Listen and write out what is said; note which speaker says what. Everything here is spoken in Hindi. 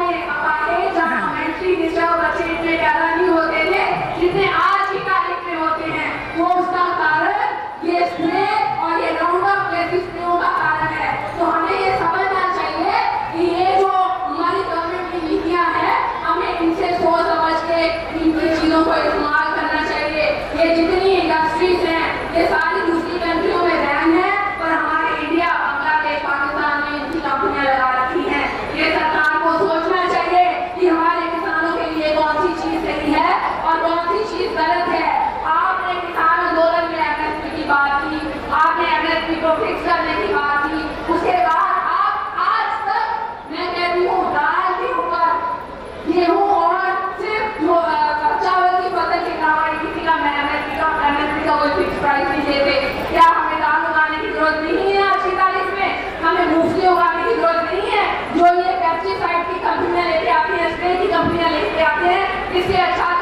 Speaker 1: में अपाहिज मेंटली डिस्टर्ब बच्चे इतने ज्यादा नहीं होते थे जितने आज की तारीख में होते हैं। वो उसका कारण ये स्प्रे और ये राउंड अप जैसी स्प्रेयों का कारण है। तो हमें ये समझना चाहिए कि ये जो हमारी गवर्नमेंट की नीतियां हैं, हमें इनसे सोच समझ के इनकी चीजों को इस्तेमाल करना चाहिए। ये जितनी इंडस्ट्रीज हैं ये सारी दूसरी कंट्रियों में बैन है, पर हमारे इंडिया, बांग्लादेश, पाकिस्तान में इनकी कंपनियां लगा रखी हैं। ये सरकार को सोचना चाहिए कि हमारे किसानों के लिए कौन सी चीज सही है और कौन सी चीज गलत है। आपने किसान आंदोलन में एमएसपी की बात की, आपने एमएसपी को फिक्स करने की बात की, उसके बाद आप आज तक मैं कहती हूँ दाल के ऊपर, गेहूं और सिर्फ चावल की फसल के कारण किसी का एमएसपी का कोई फिक्स प्राइस नहीं देते। क्या हमें दाल उगाने की जरूरत नहीं है आज की तारीख में? हमें मूंगफली उगाने की जरूरत नहीं है जो ये पेस्टिसाइड की कंपनियां लेके आती हैं, स्प्रे की कंपनियां लेके आते हैं? इससे अच्छा